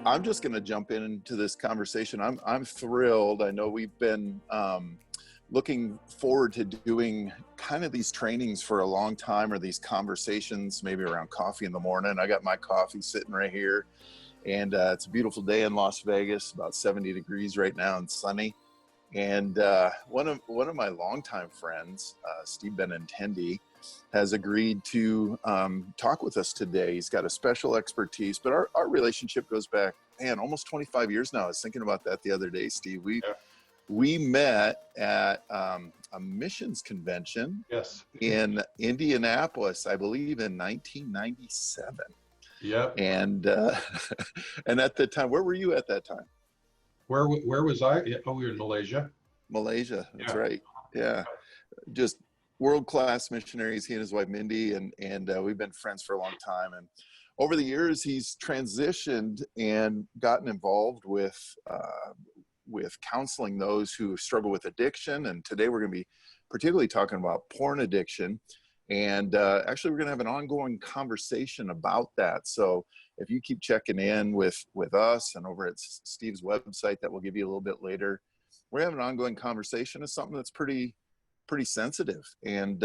I'm just going to jump into this conversation. I'm thrilled. I know we've been looking forward to doing kind of these trainings for a long time, or these conversations, maybe around coffee in the morning. I got my coffee sitting right here, and it's a beautiful day in Las Vegas, about 70 degrees right now and sunny. And one of my longtime friends, Steve Benintendi, has agreed to talk with us today. He's got a special expertise, but our relationship goes back, man, almost 25 years now. I was thinking about that the other day, Steve. We met at a missions convention in Indianapolis, I believe, in 1997. Yep. And and at the time, where were you at that time? Where was I? Oh, we were in Malaysia. Malaysia, that's right. Yeah, just world-class missionaries, he and his wife Mindy, and we've been friends for a long time. And over the years, he's transitioned and gotten involved with counseling those who struggle with addiction. And today we're going to be particularly talking about porn addiction. And actually, we're going to have an ongoing conversation about that. So if you keep checking in with us and over at Steve's website that we'll give you a little bit later, we're having an ongoing conversation of something that's pretty sensitive. And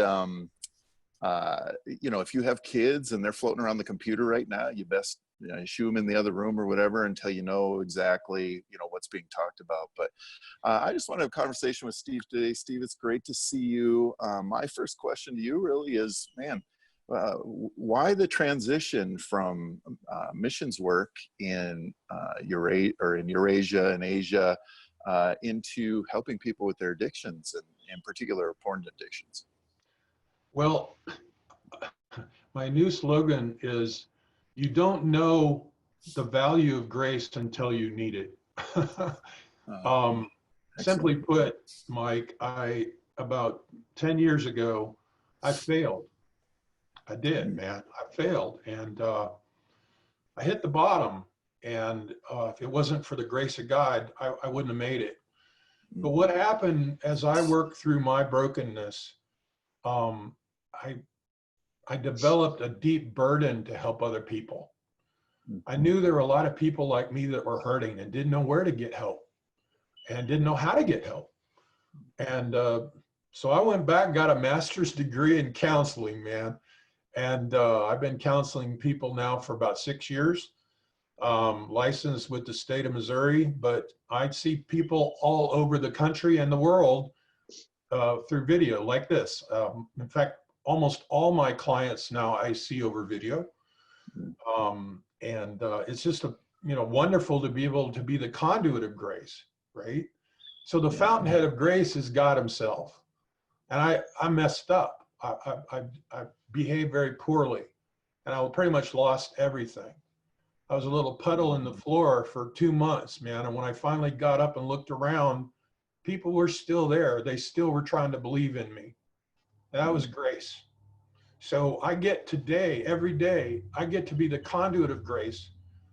if you have kids and they're floating around the computer right now, you best shoo them in the other room or whatever until you know exactly what's being talked about. But I just want to have a conversation with Steve today. Steve, it's great to see you. My first question to you really is, man, why the transition from missions work in Eurasia and Asia into helping people with their addictions, and in particular porn addictions? Well, my new slogan is, you don't know the value of grace until you need it. Simply put, Mike, about 10 years ago, I failed. I did, man. I failed. And I hit the bottom. And if it wasn't for the grace of God, I wouldn't have made it. But what happened as I worked through my brokenness, I developed a deep burden to help other people. I knew there were a lot of people like me that were hurting and didn't know where to get help and didn't know how to get help. And so I went back and got a master's degree in counseling, man. And I've been counseling people now for about 6 years, licensed with the state of Missouri, but I see people all over the country and the world through video like this. In fact, almost all my clients now I see over video. And it's just wonderful to be able to be the conduit of grace, right? So the fountainhead of grace is God himself. And I messed up. I behaved very poorly, and I pretty much lost everything. I was a little puddle in the floor for 2 months, man. And when I finally got up and looked around, people were still there. They still were trying to believe in me. That was grace. So I get today, every day, I get to be the conduit of grace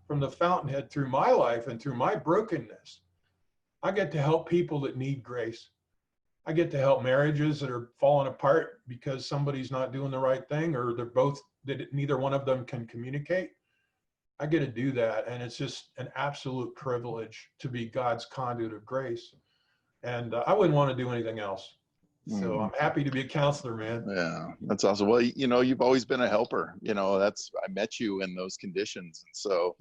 from the fountainhead through my life and through my brokenness. I get to help people that need grace. I get to help marriages that are falling apart because somebody's not doing the right thing, or neither one of them can communicate. I get to do that. And it's just an absolute privilege to be God's conduit of grace. And I wouldn't want to do anything else. So I'm happy to be a counselor, man. Yeah, that's awesome. Well, you've always been a helper. I met you in those conditions. And so,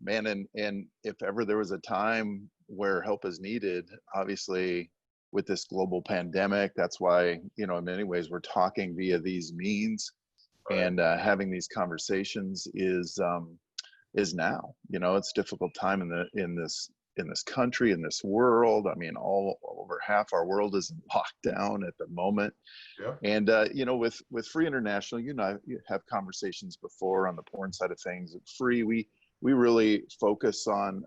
man, and if ever there was a time where help is needed, obviously with this global pandemic, that's why, in many ways we're talking via these means, and having these conversations is now. It's a difficult time in this country, in this world. I mean, all over half our world is in lockdown at the moment. Yeah. And with Free International, you have conversations before on the porn side of things. At Free, we really focus on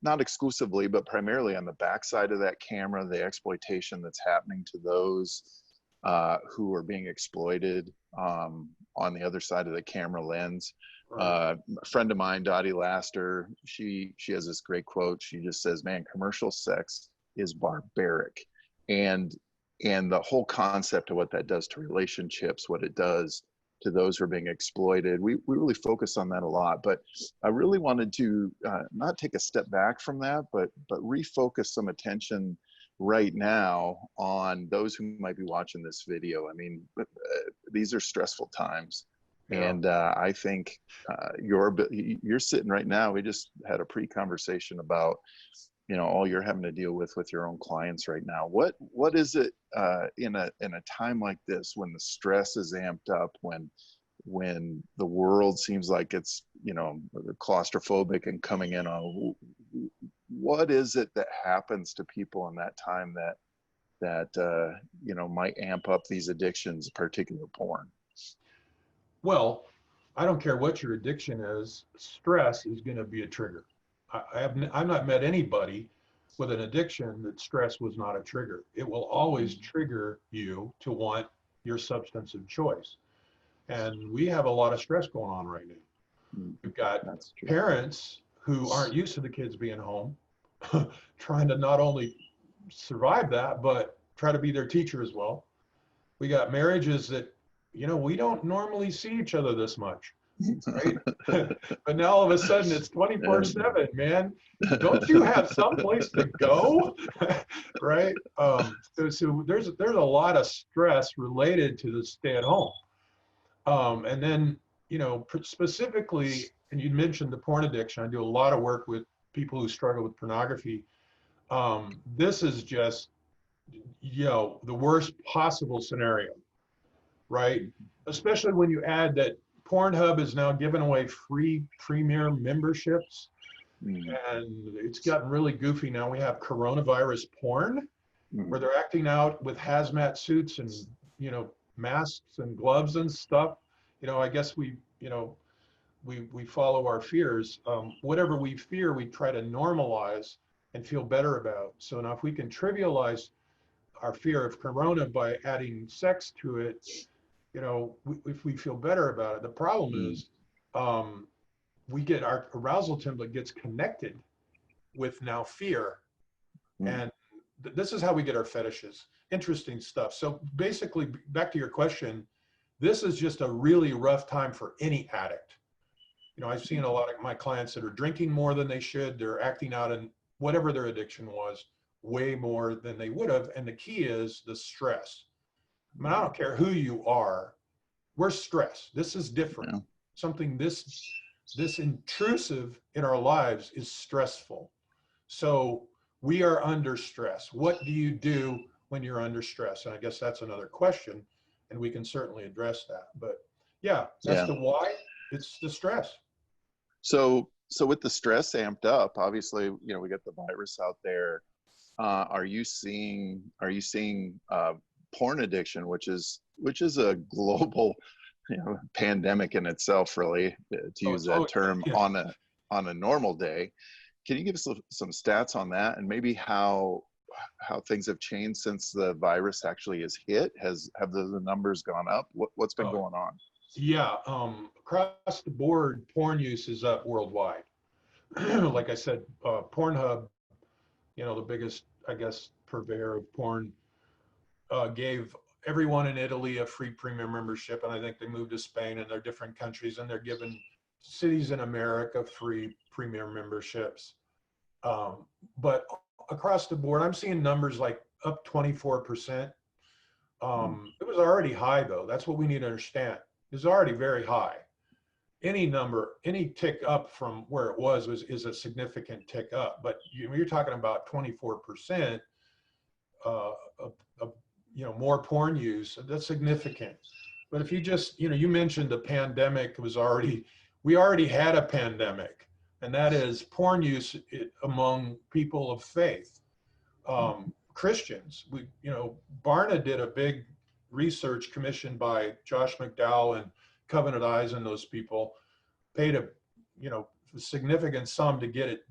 not exclusively, but primarily on the backside of that camera, the exploitation that's happening to those who are being exploited on the other side of the camera lens. A friend of mine, Dottie Laster, she has this great quote. She just says, man, commercial sex is barbaric. and the whole concept of what that does to relationships, what it does to those who are being exploited. We really focus on that a lot, but I really wanted to not take a step back from that, but refocus some attention right now on those who might be watching this video. I mean, these are stressful times. Yeah. And I think you're sitting right now. We just had a pre-conversation about, you know, all you're having to deal with your own clients right now. What is it in a time like this, when the stress is amped up, when the world seems like it's, you know, claustrophobic and coming in on, what is it that happens to people in that time that you know, might amp up these addictions, particular porn? Well, I don't care what your addiction is, stress is going to be a trigger. I've not met anybody with an addiction that stress was not a trigger. It will always trigger you to want your substance of choice. And we have a lot of stress going on right now. We've got parents who aren't used to the kids being home, trying to not only survive that, but try to be their teacher as well. We got marriages that, you know, we don't normally see each other this much, right? But now all of a sudden it's 24/7, man. Don't you have someplace to go? Right? So there's a lot of stress related to the stay at home. And then, you know, specifically, and you mentioned the porn addiction. I do a lot of work with people who struggle with pornography. This is just, you know, the worst possible scenario, right? Especially when you add that Pornhub is now giving away free premium memberships, and it's gotten really goofy now. We have coronavirus porn, where they're acting out with hazmat suits and, you know, masks and gloves and stuff. You know, I guess we follow our fears. Whatever we fear, we try to normalize and feel better about. So now if we can trivialize our fear of corona by adding sex to it, you know, if we feel better about it. The problem is we get our arousal template gets connected with now fear. And this is how we get our fetishes. Interesting stuff. So basically, back to your question, this is just a really rough time for any addict. You know, I've seen a lot of my clients that are drinking more than they should. They're acting out in whatever their addiction was, way more than they would have. And the key is the stress. I mean, I don't care who you are, we're stressed. This is different. Yeah. Something this intrusive in our lives is stressful. So we are under stress. What do you do when you're under stress? And I guess that's another question, and we can certainly address that. But yeah, that's the why. It's the stress. So with the stress amped up, obviously, you know, we got the virus out there. Are you seeing porn addiction, which is a global, you know, pandemic in itself, really, to use that term, on a normal day? Can you give us some stats on that, and maybe how things have changed since the virus actually has hit? Have the numbers gone up? What's been going on? Yeah, across the board, porn use is up worldwide. Like I said, Pornhub, you know, the biggest, I guess, purveyor of porn, gave everyone in Italy a free premium membership, and I think they moved to Spain and their different countries, and they're giving cities in America free premium memberships. But across the board, I'm seeing numbers like up 24%. It was already high, though. That's what we need to understand. It's already very high. Any number, any tick up from where it was is a significant tick up. But you're talking about 24% of you know, more porn use. That's significant. But if you just, you know, you mentioned the pandemic we already had a pandemic, and that is porn use among people of faith, Christians. You know, Barna did a big research commissioned by Josh McDowell and Covenant Eyes, and those people paid a significant sum to get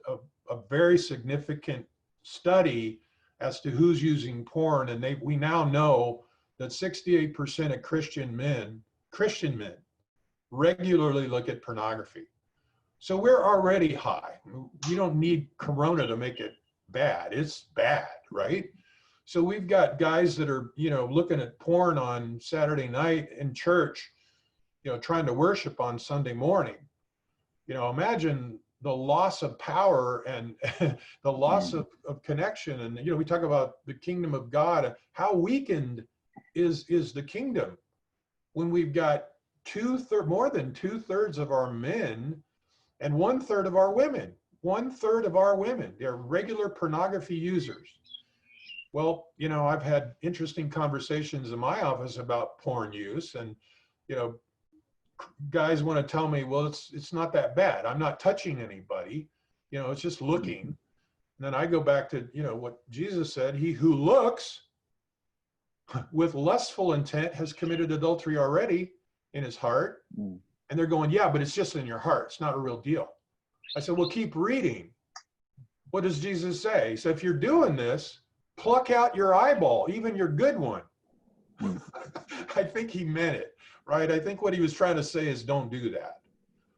a very significant study as to who's using porn. And we now know that 68% of Christian men regularly look at pornography. So we're already high. We don't need corona to make it bad. It's bad, right? So we've got guys that are, looking at porn on Saturday night in church, trying to worship on Sunday morning. Imagine the loss of power and the loss of connection. And, we talk about the kingdom of God. How weakened is the kingdom when we've got more than 2/3 of our men and 1/3 of our women. 1/3 of our women, they're regular pornography users. Well, I've had interesting conversations in my office about porn use, and, guys want to tell me, well, it's not that bad. I'm not touching anybody. It's just looking. And then I go back to, what Jesus said, he who looks with lustful intent has committed adultery already in his heart. And they're going, yeah, but it's just in your heart. It's not a real deal. I said, well, keep reading. What does Jesus say? He said, if you're doing this, pluck out your eyeball, even your good one. I think he meant it, right? I think what he was trying to say is don't do that.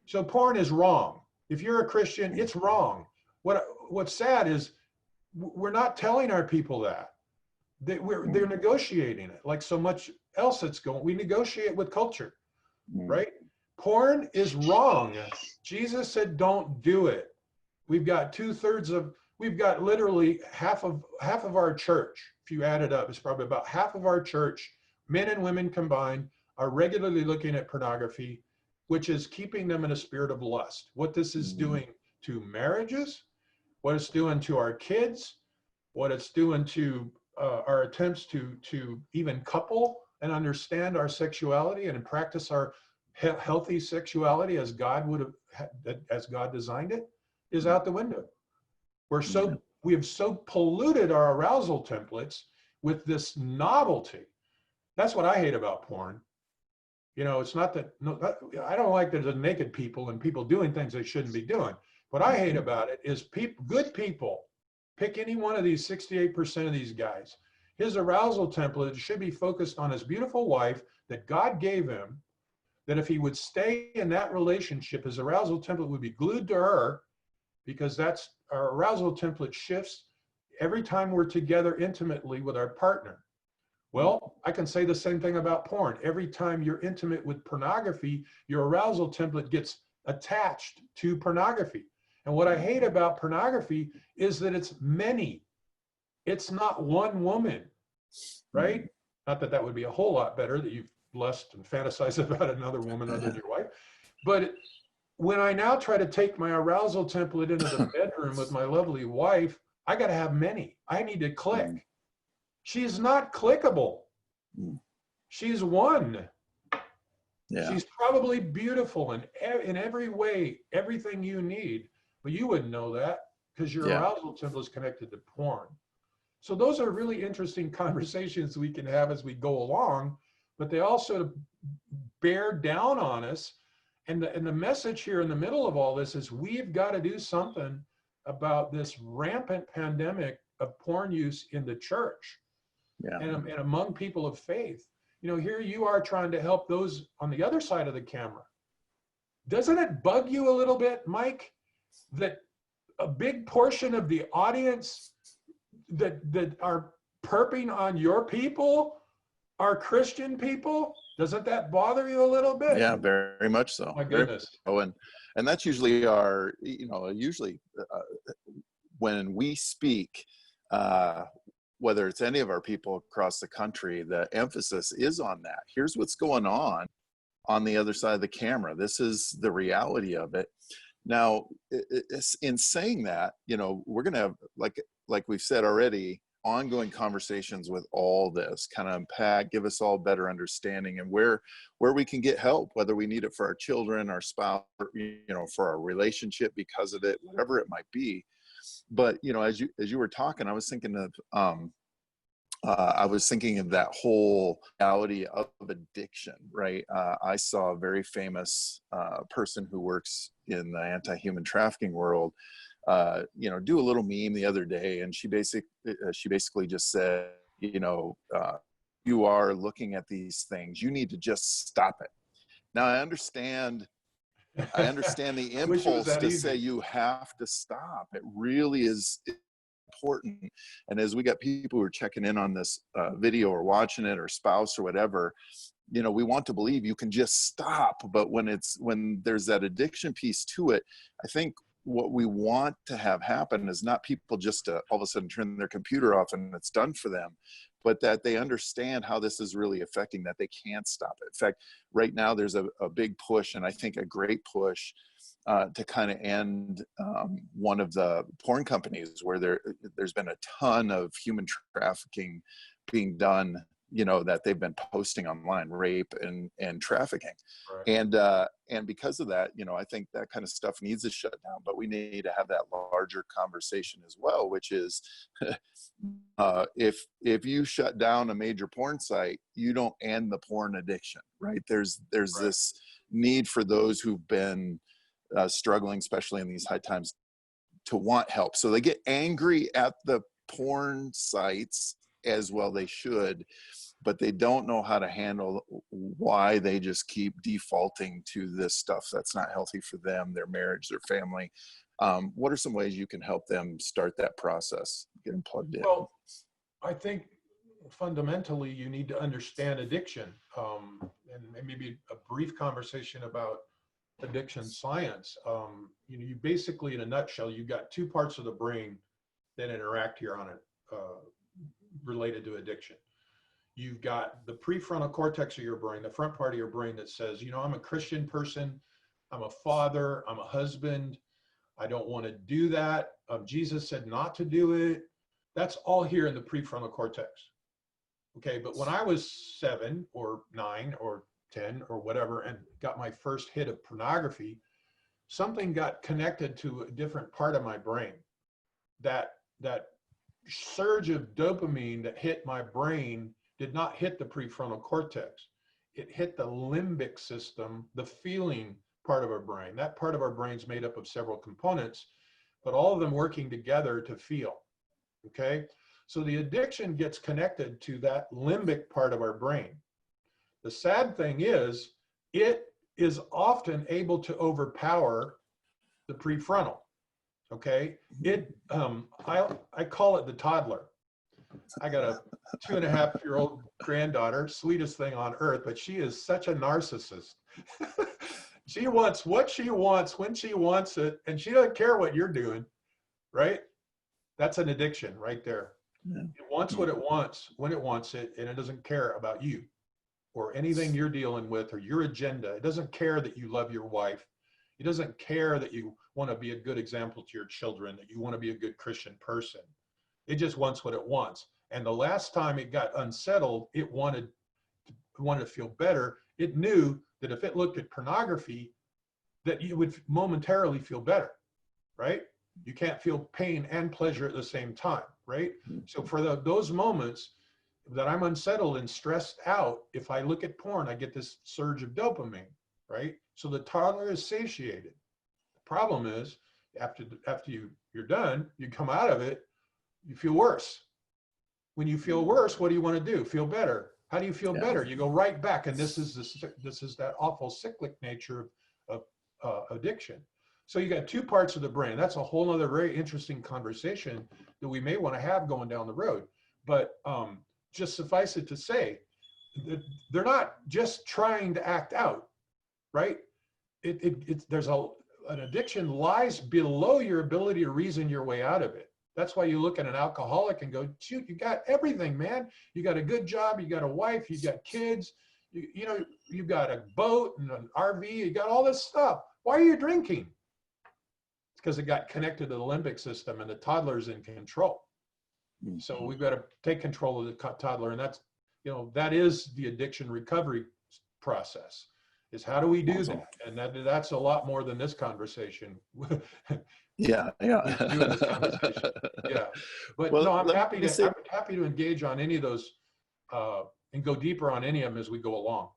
So porn is wrong. If you're a Christian, it's wrong. What's sad is we're not telling our people that. They're negotiating it like so much else that's going. We negotiate with culture, right? Porn is wrong. Jesus said, don't do it. We've got we've got literally half of our church. If you add it up, it's probably about half of our church, men and women combined, are regularly looking at pornography, which is keeping them in a spirit of lust. What this is doing to marriages, what it's doing to our kids, what it's doing to our attempts to even couple and understand our sexuality and practice our healthy sexuality as God as God designed it, is out the window. We have so polluted our arousal templates with this novelty. That's what I hate about porn. It's not that, I don't like there's naked people and people doing things they shouldn't be doing. What I hate about it is good people. Pick any one of these 68% of these guys. His arousal template should be focused on his beautiful wife that God gave him, that if he would stay in that relationship, his arousal template would be glued to her, because our arousal template shifts every time we're together intimately with our partner. Well, I can say the same thing about porn. Every time you're intimate with pornography, your arousal template gets attached to pornography. And what I hate about pornography is that it's many. It's not one woman, right? Not that that would be a whole lot better, that you've lust and fantasize about another woman other than your wife. But when I now try to take my arousal template into the bedroom with my lovely wife, I got to have many. I need to click. She's not clickable. She's one. Yeah. She's probably beautiful in every way, everything you need, but you wouldn't know that because your arousal template is connected to porn. So those are really interesting conversations we can have as we go along, but they also bear down on us. And the message here in the middle of all this is we've got to do something about this rampant pandemic of porn use in the church and among people of faith. Here you are trying to help those on the other side of the camera. Doesn't it bug you a little bit, Mike, that a big portion of the audience that are perping on your people are Christian people? Doesn't that bother you a little bit? Yeah, very much so. My goodness. And that's usually when we speak, whether it's any of our people across the country, the emphasis is on that. Here's what's going on the other side of the camera. This is the reality of it. Now, in saying that, we're going to have, like we've said already, ongoing conversations with all this, kind of unpack, give us all better understanding and where we can get help, whether we need it for our children, our spouse, for our relationship because of it, whatever it might be. But, as you were talking, I was thinking of that whole reality of addiction, right? I saw a very famous person who works in the anti-human trafficking world, do a little meme the other day, and she basically just said, you are looking at these things, you need to just stop it. Now I understand the impulse to say you have to stop. It really is important. And as we got people who are checking in on this video or watching it, or spouse or whatever, you know, we want to believe you can just stop. But when there's that addiction piece to it, I think what we want to have happen is not people just to all of a sudden turn their computer off and it's done for them, but that they understand how this is really affecting, that they can't stop it. In fact, right now there's a big push, and I think a great push, to kind of end one of the porn companies where there's been a ton of human trafficking being done, you know, that they've been posting online, rape and trafficking. Right. And because of that, you know, I think that kind of stuff needs to shut down, but we need to have that larger conversation as well, which is, if you shut down a major porn site, you don't end the porn addiction, right? There's right. This need for those who've been struggling, especially in these high times, to want help. So they get angry at the porn sites, as well they should, but they don't know how to handle why they just keep defaulting to this stuff that's not healthy for them, their marriage, their family. What are some ways you can help them start that process, get them plugged in? Well, I think fundamentally you need to understand addiction, and maybe a brief conversation about addiction science. You know, you basically, in a nutshell, you've got two parts of the brain that interact here on it, related to addiction. You've got the prefrontal cortex of your brain, the front part of your brain, that says, you know, I'm a Christian person, I'm a father, I'm a husband, I don't want to do that. Jesus said not to do it. That's all here in the prefrontal cortex. Okay, but when I was 7 or 9 or 10 or whatever, and got my first hit of pornography, something got connected to a different part of my brain. That surge of dopamine that hit my brain did not hit the prefrontal cortex. It hit the limbic system, the feeling part of our brain. That part of our brain's made up of several components, but all of them working together to feel. Okay, so the addiction gets connected to that limbic part of our brain. The sad thing is, it is often able to overpower the prefrontal. Okay, I call it the toddler. I got a 2.5-year-old granddaughter, sweetest thing on earth, but she is such a narcissist. She wants what she wants when she wants it, and she doesn't care what you're doing, right? That's an addiction right there. Yeah. It wants what it wants when it wants it, and it doesn't care about you or anything you're dealing with or your agenda. It doesn't care that you love your wife. It doesn't care that you want to be a good example to your children, that you want to be a good Christian person. It just wants what it wants. And the last time it got unsettled, it wanted to feel better. It knew that if it looked at pornography, that you would momentarily feel better, right? You can't feel pain and pleasure at the same time, right? So for those moments that I'm unsettled and stressed out, if I look at porn, I get this surge of dopamine, right? So the toddler is satiated. The problem is, after you're done, you come out of it, you feel worse. When you feel worse, what do you want to do? Feel better. How do you feel better? You go right back, and this is that awful cyclic nature of addiction. So you got two parts of the brain. That's a whole other very interesting conversation that we may want to have going down the road. But just suffice it to say, they're not just trying to act out, right? There's an addiction lies below your ability to reason your way out of it. That's why you look at an alcoholic and go, shoot, you got everything, man. You got a good job, you got a wife, you got kids, you know, you've got a boat and an RV, you got all this stuff. Why are you drinking? It's because it got connected to the limbic system and the toddler's in control. Mm-hmm. So we've got to take control of the toddler, and that's, you know, that is the addiction recovery process. Is how do we do that? And that's a lot more than this conversation. Yeah. Doing this conversation. Yeah. But well, no, I'm happy to engage on any of those and go deeper on any of them as we go along.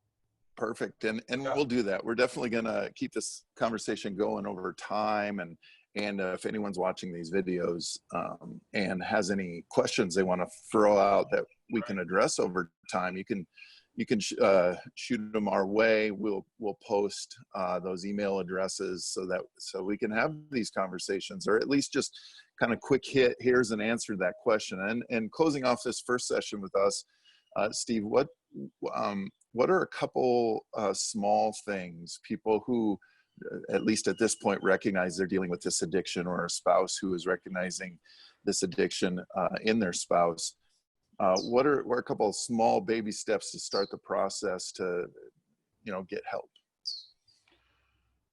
Perfect. And we'll do that. We're definitely going to keep this conversation going over time. And if anyone's watching these videos and has any questions they want to throw out that we can address over time, you can you can shoot them our way. We'll post those email addresses so we can have these conversations, or at least just kind of quick hit, here's an answer to that question. And closing off this first session with us, Steve, what are a couple small things people who, at least at this point, recognize they're dealing with this addiction, or a spouse who is recognizing this addiction in their spouse? What are a couple of small baby steps to start the process to, get help?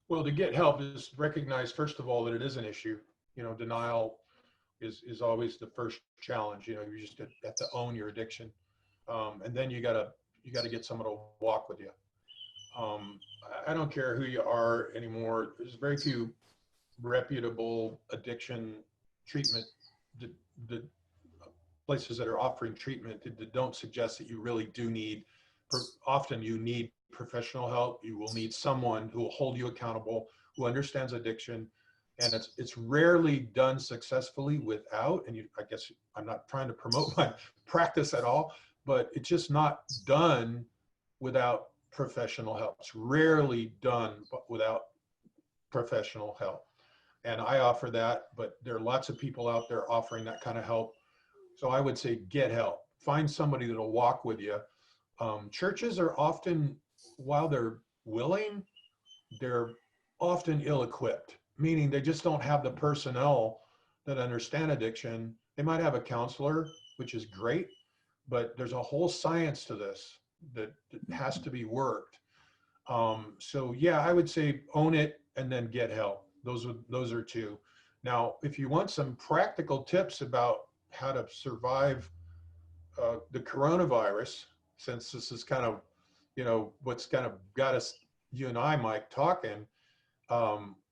Well, to get help is recognize, first of all, that it is an issue. Denial is always the first challenge. You just have to own your addiction. And then you gotta get someone to walk with you. I don't care who you are anymore. There's very few reputable addiction treatment the places that are offering treatment that don't suggest that you really do need. Often you need professional help. You will need someone who will hold you accountable, who understands addiction, and it's rarely done successfully without. And I guess I'm not trying to promote my practice at all, but it's just not done without professional help. It's rarely done without professional help. And I offer that, but there are lots of people out there offering that kind of help. So I would say get help. Find somebody that'll walk with you. Churches are often, while they're willing, they're often ill-equipped, meaning they just don't have the personnel that understand addiction. They might have a counselor, which is great, but there's a whole science to this that has to be worked. So yeah, I would say own it and then get help. Those are two. Now, if you want some practical tips about how to survive the coronavirus, since this is kind of, what's kind of got us, you and I, Mike, talking.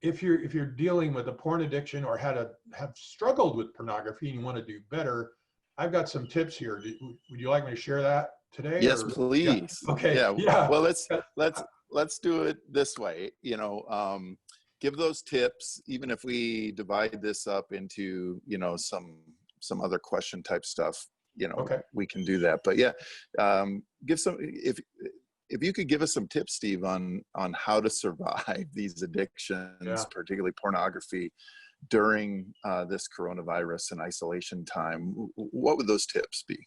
If you're dealing with a porn addiction or have struggled with pornography and you want to do better, I've got some tips here. Would you like me to share that today? Yes, please. Yeah. Okay. Yeah. Well, let's do it this way. Give those tips, even if we divide this up into, some other question type stuff, Okay. We can do that. But yeah, give some, if you could give us some tips, Steve, on how to survive these addictions, particularly pornography, during this coronavirus and isolation time, what would those tips be?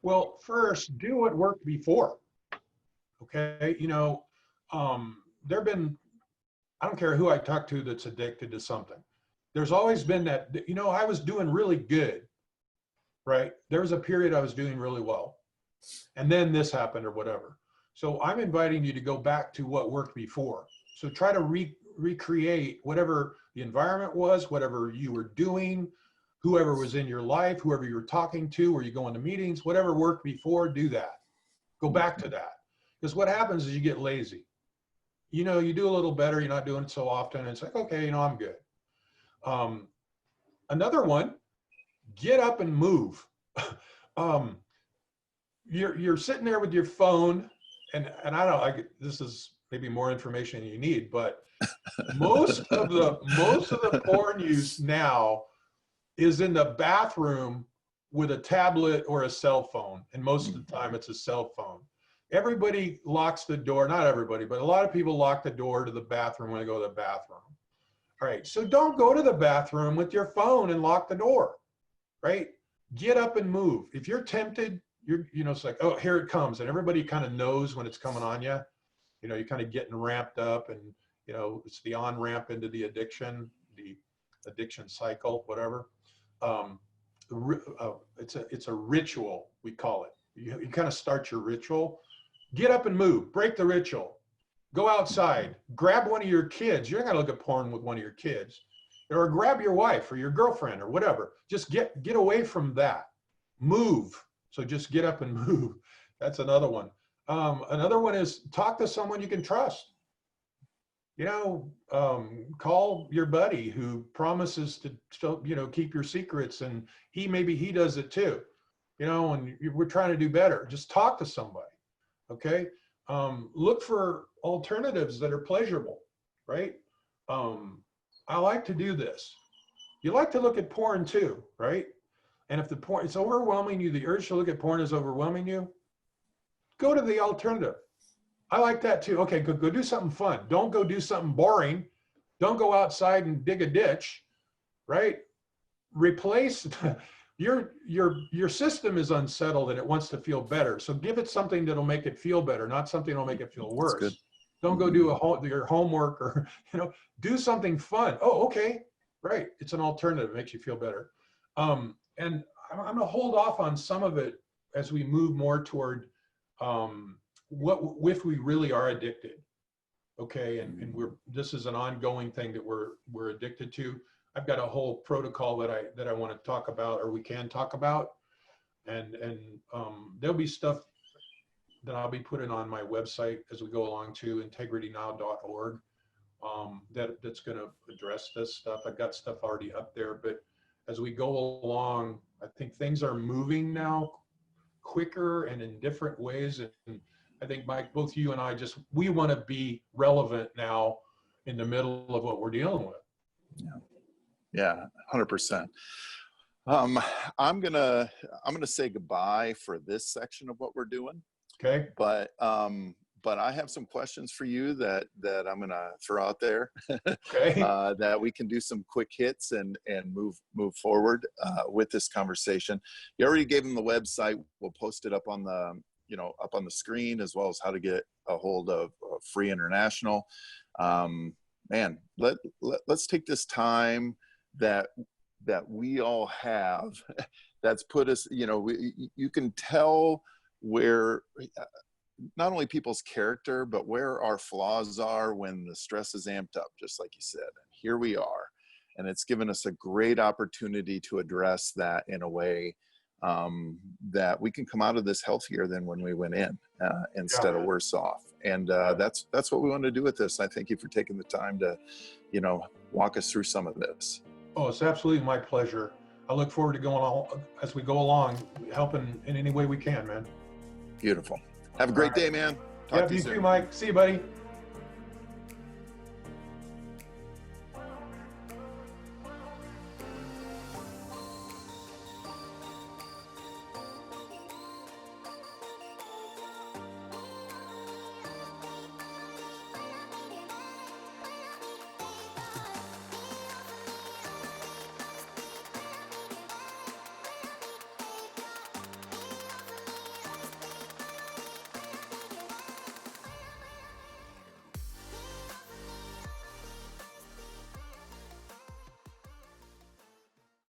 Well, first, do what worked before. Okay. There've been, I don't care who I talk to that's addicted to something. There's always been that, I was doing really good, right? There was a period I was doing really well. And then this happened or whatever. So I'm inviting you to go back to what worked before. So try to recreate whatever the environment was, whatever you were doing, whoever was in your life, whoever you were talking to, or you go into meetings, whatever worked before, do that. Go back to that. Because what happens is you get lazy. You do a little better, you're not doing it so often, and it's like, okay, I'm good. Another one, get up and move. You're sitting there with your phone, and I don't, this is maybe more information than you need, but most of the porn use now is in the bathroom with a tablet or a cell phone, and most of the time it's a cell phone. Everybody locks the door, not everybody, but a lot of people lock the door to the bathroom when they go to the bathroom. All right, so don't go to the bathroom with your phone and lock the door, right? Get up and move. If you're tempted, it's like, oh, here it comes. And everybody kind of knows when it's coming on you. You're kind of getting ramped up, and, it's the on-ramp into the addiction cycle, whatever. It's a ritual, we call it. You kind of start your ritual. Get up and move, break the ritual. Go outside, grab one of your kids. You're not gonna look at porn with one of your kids. Or grab your wife or your girlfriend or whatever. Just get away from that. Move. So just get up and move. That's another one. Another one is talk to someone you can trust. Call your buddy who promises to still, keep your secrets, and maybe he does it too, and we're trying to do better. Just talk to somebody. Okay. Look for alternatives that are pleasurable, right? I like to do this. You like to look at porn too, right? And if it's overwhelming you, the urge to look at porn is overwhelming you, go to the alternative. I like that too. Okay, go do something fun. Don't go do something boring. Don't go outside and dig a ditch, right? Replace your system is unsettled and it wants to feel better. So give it something that'll make it feel better, not something that'll make it feel worse. That's good. Don't go do your homework or, do something fun. Oh, okay, right. It's an alternative. It makes you feel better. And I'm going to hold off on some of it as we move more toward if we really are addicted. Okay, and this is an ongoing thing that we're addicted to. I've got a whole protocol that I want to talk about, or we can talk about, and there'll be stuff that I'll be putting on my website as we go along to integritynow.org. That's going to address this stuff. I've got stuff already up there, but as we go along, I think things are moving now quicker and in different ways. And I think, Mike, both you and I we want to be relevant now in the middle of what we're dealing with. Yeah, 100%. I'm gonna say goodbye for this section of what we're doing. Okay. But I have some questions for you that I'm gonna throw out there. Okay. That we can do some quick hits and move forward with this conversation. You already gave them the website. We'll post it up on the up on the screen, as well as how to get a hold of Free International. Man, let's take this time that we all have that's put us, you can tell where not only people's character, but where our flaws are when the stress is amped up, just like you said. And here we are, and it's given us a great opportunity to address that in a way that we can come out of this healthier than when we went in, instead of worse off. And that's what we want to do with this. I thank you for taking the time to, walk us through some of this. Oh, it's absolutely my pleasure. I look forward to going on as we go along, helping in any way we can, man. Beautiful. Have a great day, man. Talk to you soon. You too, Mike. See you, buddy.